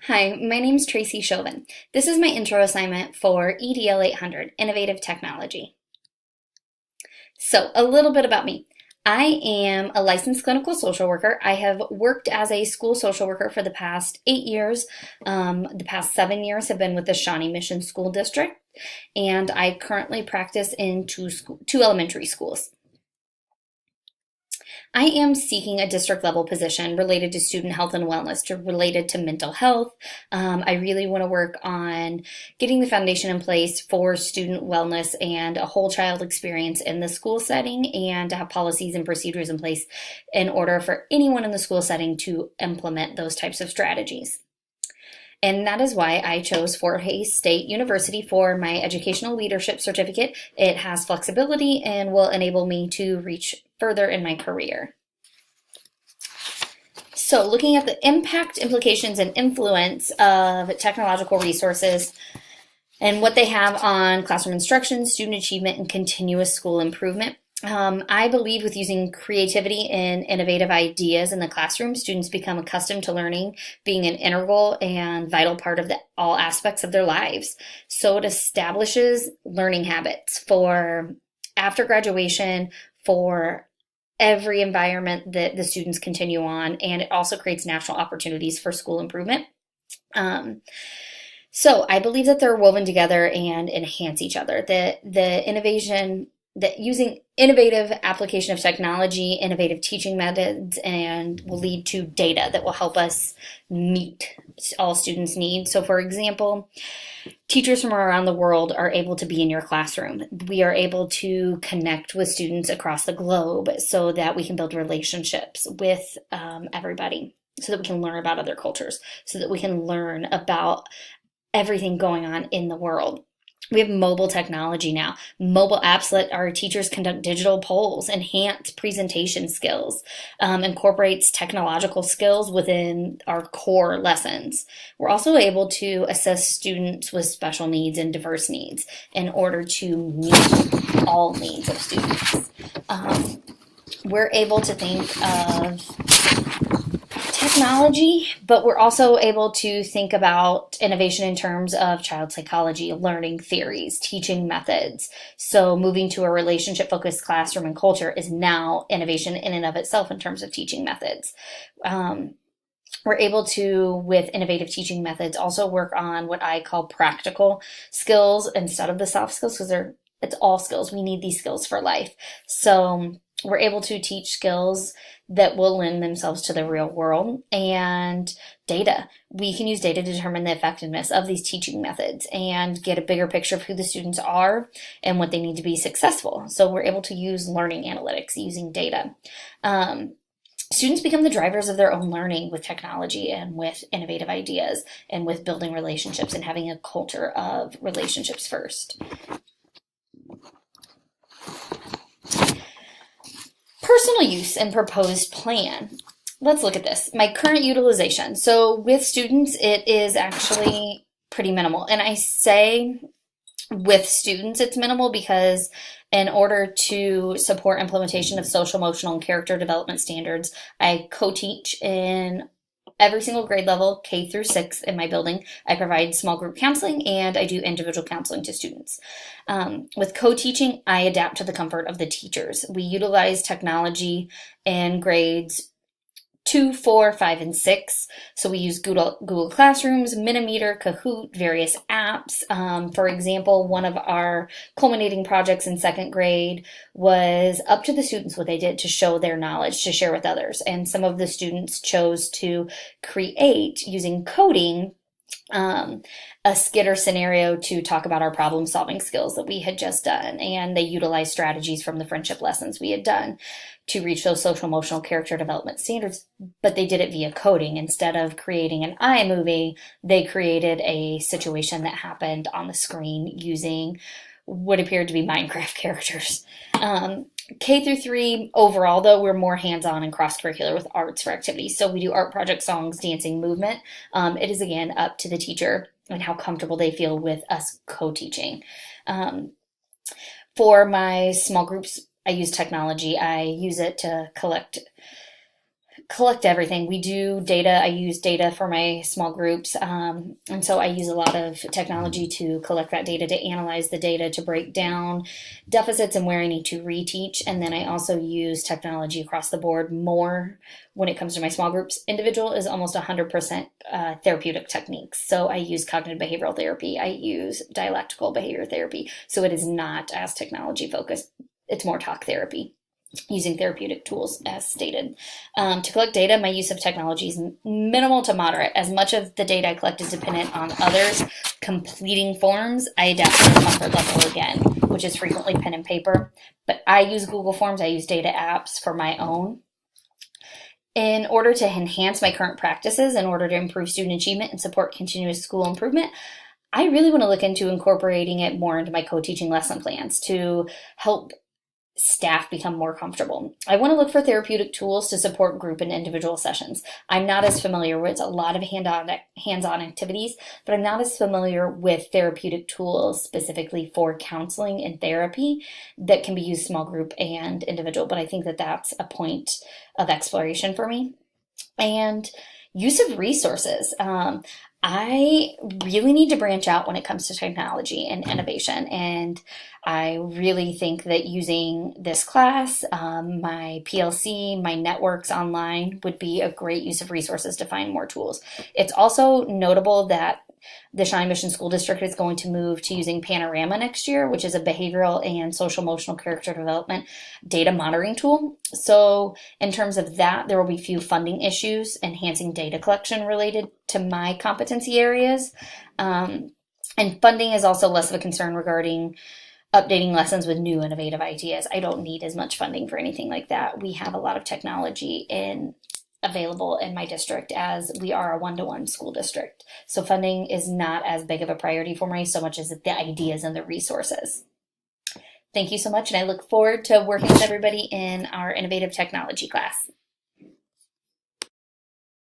Hi, my name is Tracy Chauvin. This is my intro assignment for EDL 800, Innovative Technology. So, a little bit about me. I am a licensed clinical social worker. I have worked as a school social worker for the past 8 years. The past 7 years have been with the Shawnee Mission School District, and I currently practice in two elementary schools. I am seeking a district level position related to student health and wellness, related to mental health. I really want to work on getting the foundation in place for student wellness and a whole child experience in the school setting, and to have policies and procedures in place in order for anyone in the school setting to implement those types of strategies. And that is why I chose Fort Hays State University for my educational leadership certificate. It has flexibility and will enable me to reach further in my career. So, looking at the impact, implications, and influence of technological resources and what they have on classroom instruction, student achievement, and continuous school improvement. I believe with using creativity and innovative ideas in the classroom, students become accustomed to learning being an integral and vital part of all aspects of their lives. So it establishes learning habits for after graduation, for every environment that the students continue on, and it also creates national opportunities for school improvement. So I believe that they're woven together and enhance each other. The innovation that using innovative application of technology, innovative teaching methods, and will lead to data that will help us meet all students' needs. So, for example, teachers from around the world are able to be in your classroom. We are able to connect with students across the globe so that we can build relationships with everybody, so that we can learn about other cultures, so that we can learn about everything going on in the world. We have mobile technology now, mobile apps let our teachers conduct digital polls, enhance presentation skills, incorporates technological skills within our core lessons. We're also able to assess students with special needs and diverse needs in order to meet all needs of students. We're able to think of technology, but we're also able to think about innovation in terms of child psychology, learning theories, teaching methods. So moving to a relationship-focused classroom and culture is now innovation in and of itself in terms of teaching methods. We're able to, with innovative teaching methods, also work on what I call practical skills instead of the soft skills, because it's all skills. We need these skills for life. So we're able to teach skills that will lend themselves to the real world, and data. We can use data to determine the effectiveness of these teaching methods and get a bigger picture of who the students are and what they need to be successful. So we're able to use learning analytics using data. Students become the drivers of their own learning with technology and with innovative ideas and with building relationships and having a culture of relationships first. Personal use and proposed plan. Let's look at this. My current utilization. So with students, it is actually pretty minimal. And I say with students, it's minimal because in order to support implementation of social, emotional, and character development standards, I co-teach in every single grade level, K through 6 in my building. I provide small group counseling and I do individual counseling to students. With co-teaching, I adapt to the comfort of the teachers. We utilize technology in grades 2, 4, 5, and 6. So we use Google Classrooms, Mentimeter, Kahoot, various apps. For example, one of our culminating projects in second grade was up to the students what they did to show their knowledge, to share with others. And some of the students chose to create, using coding, a skit or scenario to talk about our problem solving skills that we had just done. And they utilized strategies from the friendship lessons we had done to reach those social, emotional, character development standards, but they did it via coding. Instead of creating an iMovie, they created a situation that happened on the screen using what appeared to be Minecraft characters. K through 3, overall, though, we're more hands-on and cross-curricular with arts for activities. So we do art project, songs, dancing, movement. It is, again, up to the teacher and how comfortable they feel with us co-teaching. For my small groups, I use technology. I use it to collect collect everything. We do data. I use data for my small groups. And so I use a lot of technology to collect that data, to analyze the data, to break down deficits and where I need to reteach. And then I also use technology across the board more when it comes to my small groups. Individual is almost 100% therapeutic techniques. So I use cognitive behavioral therapy. I use dialectical behavior therapy. So it is not as technology focused. It's more talk therapy, using therapeutic tools as stated. To collect data, my use of technology is minimal to moderate. As much of the data I collect is dependent on others completing forms, I adapt to the comfort level again, which is frequently pen and paper. But I use Google Forms. I use data apps for my own. In order to enhance my current practices, in order to improve student achievement and support continuous school improvement, I really want to look into incorporating it more into my co-teaching lesson plans to help staff become more comfortable. I want to look for therapeutic tools to support group and individual sessions. I'm not as familiar with a lot of hands-on activities, but I'm not as familiar with therapeutic tools specifically for counseling and therapy that can be used small group and individual. But I think that that's a point of exploration for me. And use of resources. I really need to branch out when it comes to technology and innovation. And I really think that using this class, my PLC, my networks online would be a great use of resources to find more tools. It's also notable that the Shawnee Mission School District is going to move to using Panorama next year, which is a behavioral and social emotional character development data monitoring tool. So in terms of that, there will be few funding issues enhancing data collection related to my competency areas. And funding is also less of a concern regarding updating lessons with new innovative ideas. I don't need as much funding for anything like that. We have a lot of technology available in my district, as we are a one-to-one school district. So funding is not as big of a priority for me, so much as the ideas and the resources. Thank you so much, and I look forward to working with everybody in our innovative technology class.